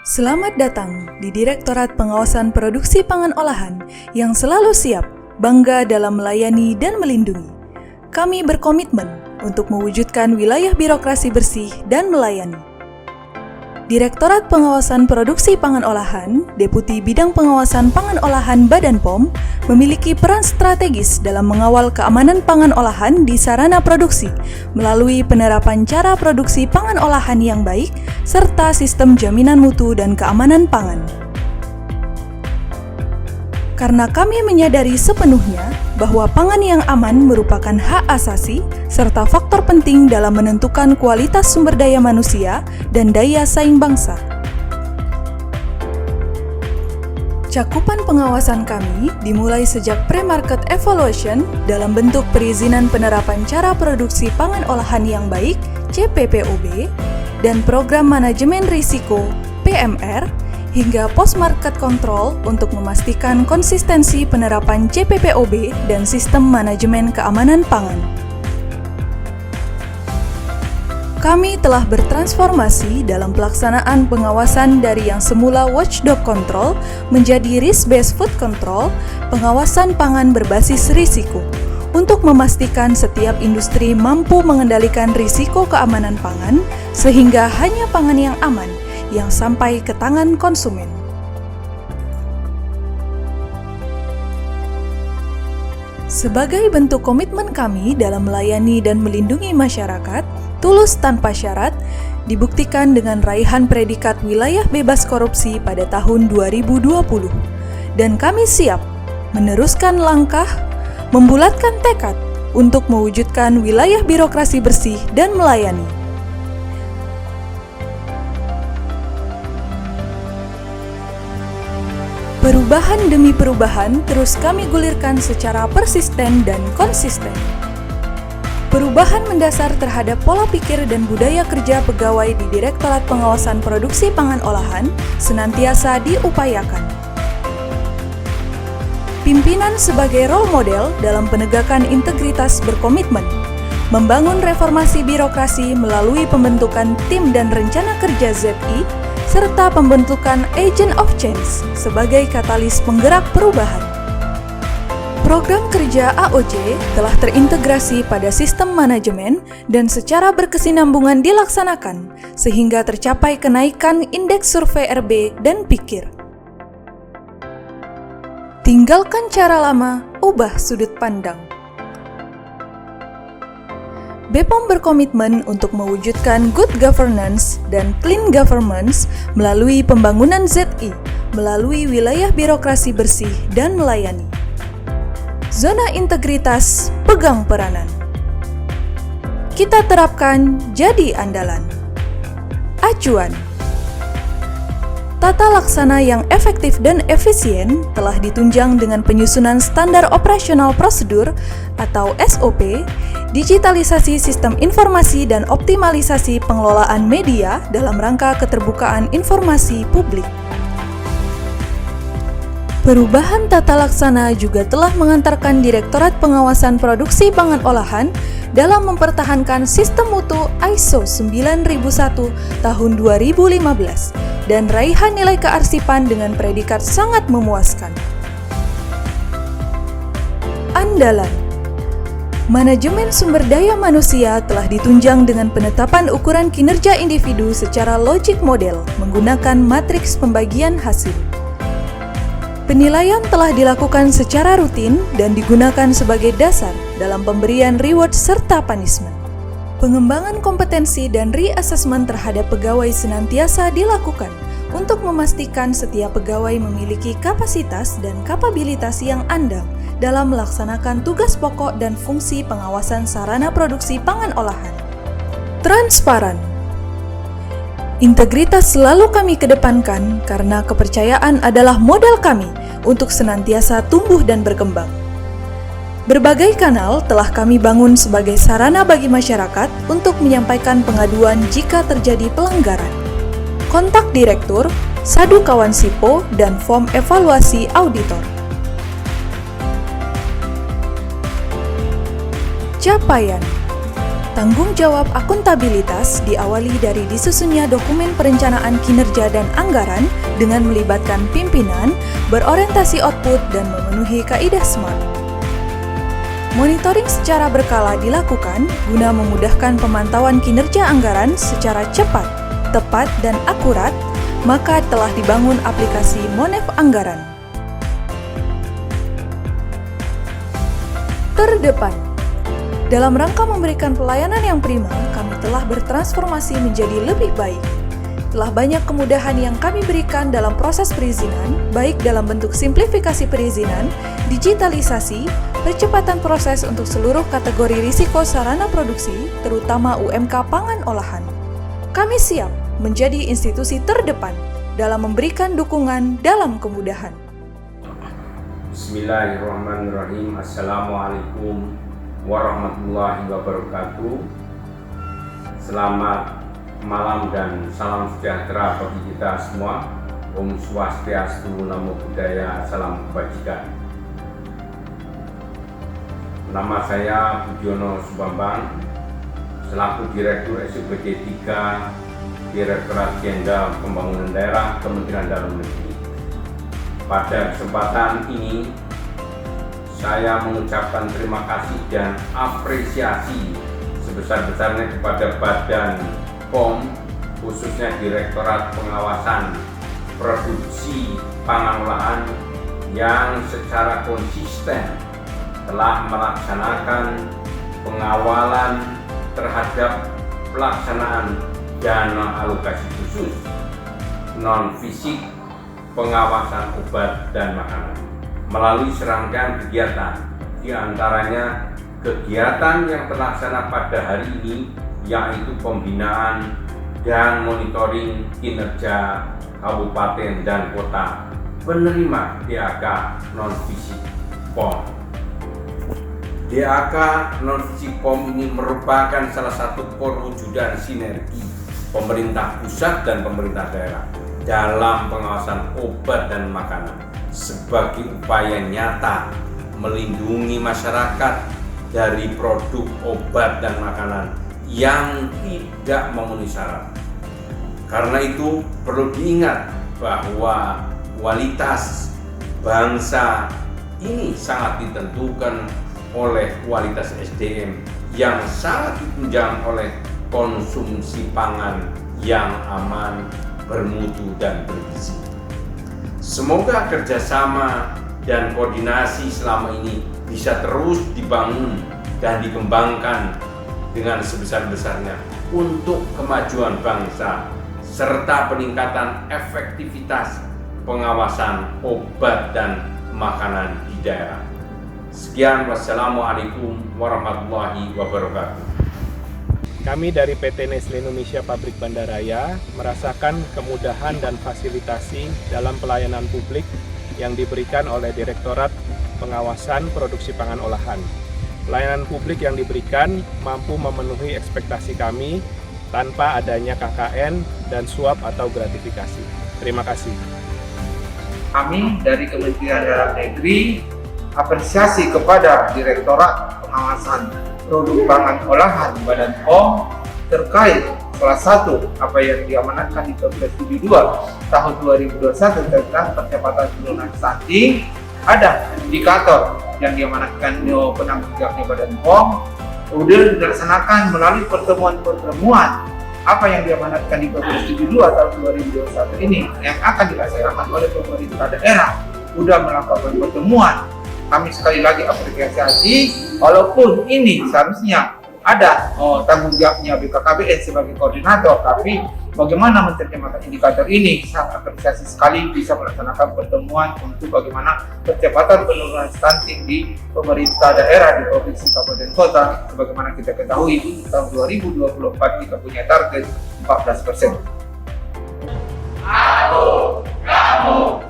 Selamat datang di Direktorat Pengawasan Produksi Pangan Olahan yang selalu siap, bangga dalam melayani dan melindungi. Kami berkomitmen untuk mewujudkan wilayah birokrasi bersih dan melayani. Direktorat Pengawasan Produksi Pangan Olahan, Deputi Bidang Pengawasan Pangan Olahan Badan POM, memiliki peran strategis dalam mengawal keamanan pangan olahan di sarana produksi melalui penerapan cara produksi pangan olahan yang baik serta sistem jaminan mutu dan keamanan pangan. Karena kami menyadari sepenuhnya bahwa pangan yang aman merupakan hak asasi serta faktor penting dalam menentukan kualitas sumber daya manusia dan daya saing bangsa. Cakupan pengawasan kami dimulai sejak pre-market evaluation dalam bentuk perizinan penerapan cara produksi pangan olahan yang baik (CPPOB) dan program manajemen risiko (PMR) hingga post-market control untuk memastikan konsistensi penerapan CPPOB dan sistem manajemen keamanan pangan. Kami telah bertransformasi dalam pelaksanaan pengawasan dari yang semula watchdog control menjadi risk-based food control, pengawasan pangan berbasis risiko, untuk memastikan setiap industri mampu mengendalikan risiko keamanan pangan sehingga hanya pangan yang aman yang sampai ke tangan konsumen. Sebagai bentuk komitmen kami dalam melayani dan melindungi masyarakat, tulus tanpa syarat, dibuktikan dengan raihan predikat wilayah bebas korupsi pada tahun 2020. Dan kami siap meneruskan langkah, membulatkan tekad untuk mewujudkan wilayah birokrasi bersih dan melayani. Perubahan demi perubahan terus kami gulirkan secara persisten dan konsisten. Perubahan mendasar terhadap pola pikir dan budaya kerja pegawai di Direktorat Pengawasan Produksi Pangan Olahan senantiasa diupayakan. Pimpinan sebagai role model dalam penegakan integritas berkomitmen membangun reformasi birokrasi melalui pembentukan tim dan rencana kerja ZI serta pembentukan Agent of Change sebagai katalis penggerak perubahan. Program kerja AOC telah terintegrasi pada sistem manajemen dan secara berkesinambungan dilaksanakan sehingga tercapai kenaikan indeks survei RB dan pikir. Tinggalkan cara lama, ubah sudut pandang. BPOM berkomitmen untuk mewujudkan good governance dan clean governance melalui pembangunan ZI, melalui wilayah birokrasi bersih dan melayani. Zona integritas, pegang peranan. Kita terapkan jadi andalan. Acuan. Tata laksana yang efektif dan efisien telah ditunjang dengan penyusunan standar operasional prosedur atau SOP, digitalisasi sistem informasi dan optimalisasi pengelolaan media dalam rangka keterbukaan informasi publik. Perubahan tata laksana juga telah mengantarkan Direktorat Pengawasan Produksi Pangan Olahan dalam mempertahankan sistem mutu ISO 9001 tahun 2015 dan raihan nilai kearsipan dengan predikat sangat memuaskan. Andalan. Manajemen sumber daya manusia telah ditunjang dengan penetapan ukuran kinerja individu secara logic model menggunakan matriks pembagian hasil. Penilaian telah dilakukan secara rutin dan digunakan sebagai dasar dalam pemberian reward serta punishment. Pengembangan kompetensi dan reassessment terhadap pegawai senantiasa dilakukan untuk memastikan setiap pegawai memiliki kapasitas dan kapabilitas yang andal dalam melaksanakan tugas pokok dan fungsi pengawasan sarana produksi pangan olahan. Transparan. Integritas selalu kami kedepankan karena kepercayaan adalah modal kami untuk senantiasa tumbuh dan berkembang. Berbagai kanal telah kami bangun sebagai sarana bagi masyarakat untuk menyampaikan pengaduan jika terjadi pelanggaran. Kontak Direktur, Sadu Kawan Sipo, dan form evaluasi auditor. Capaian. Tanggung jawab akuntabilitas diawali dari disusunnya dokumen perencanaan kinerja dan anggaran dengan melibatkan pimpinan, berorientasi output, dan memenuhi kaidah SMART. Monitoring secara berkala dilakukan guna memudahkan pemantauan kinerja anggaran secara cepat, tepat, dan akurat, maka telah dibangun aplikasi Monef Anggaran. Terdepan. Dalam rangka memberikan pelayanan yang prima, kami telah bertransformasi menjadi lebih baik. Telah banyak kemudahan yang kami berikan dalam proses perizinan, baik dalam bentuk simplifikasi perizinan, digitalisasi, percepatan proses untuk seluruh kategori risiko sarana produksi, terutama UMK pangan olahan. Kami siap menjadi institusi terdepan dalam memberikan dukungan dalam kemudahan. Bismillahirrahmanirrahim. Assalamualaikum warahmatullahi wabarakatuh. Selamat malam dan salam sejahtera bagi kita semua. Om Swastiastu, Namo Buddhaya, salam kebajikan. Nama saya Budiono Subambang, selaku Direktur SUBD 3 Direktorat Jenderal Pembangunan Daerah Kementerian Dalam Negeri. Pada kesempatan ini saya mengucapkan terima kasih dan apresiasi sebesar-besarnya kepada Badan POM, khususnya Direktorat Pengawasan Produksi Pangan Olahan yang secara konsisten telah melaksanakan pengawalan terhadap pelaksanaan dana alokasi khusus non-fisik pengawasan obat dan makanan melalui serangkaian kegiatan, di antaranya kegiatan yang terlaksana pada hari ini yaitu pembinaan dan monitoring kinerja kabupaten dan kota penerima DAK non-fisik POM. DAK non-fisik POM ini merupakan salah satu perwujudan sinergi pemerintah pusat dan pemerintah daerah dalam pengawasan obat dan makanan sebagai upaya nyata melindungi masyarakat dari produk obat dan makanan yang tidak memenuhi syarat. Karena itu perlu diingat bahwa kualitas bangsa ini sangat ditentukan oleh kualitas SDM yang sangat ditunjang oleh konsumsi pangan yang aman, bermutu, dan bergizi. Semoga kerjasama dan koordinasi selama ini bisa terus dibangun dan dikembangkan dengan sebesar-besarnya untuk kemajuan bangsa serta peningkatan efektivitas pengawasan obat dan makanan di daerah. Sekian, wassalamualaikum warahmatullahi wabarakatuh. Kami dari PT Nestle Indonesia Pabrik Bandaraya merasakan kemudahan dan fasilitasi dalam pelayanan publik yang diberikan oleh Direktorat Pengawasan Produksi Pangan Olahan. Pelayanan publik yang diberikan mampu memenuhi ekspektasi kami tanpa adanya KKN dan suap atau gratifikasi. Terima kasih. Kami dari Kementerian Dalam Negeri apresiasi kepada Direktorat Pengawasan Produk Pangan Olahan Badan POM terkait salah satu apa yang diamanatkan di Kepres 72 tahun 2021 tentang percepatan penurunan stunting. Ada indikator yang diamanatkan penanggung jawabnya Badan POM, kemudian dilaksanakan melalui pertemuan-pertemuan apa yang diamanatkan di Kepres 72 tahun 2021 ini yang akan dilaksanakan oleh pemerintah daerah. Sudah melakukan pertemuan. Kami sekali lagi apresiasi, walaupun ini seharusnya ada tanggung jawabnya BKKBN sebagai koordinator, tapi bagaimana menerjemahkan indikator ini, sangat apresiasi sekali bisa melaksanakan pertemuan untuk bagaimana percepatan penurunan stunting di pemerintah daerah di provinsi kabupaten kota. Sebagaimana kita ketahui, tahun 2024 kita punya target 14%. Aku, kamu,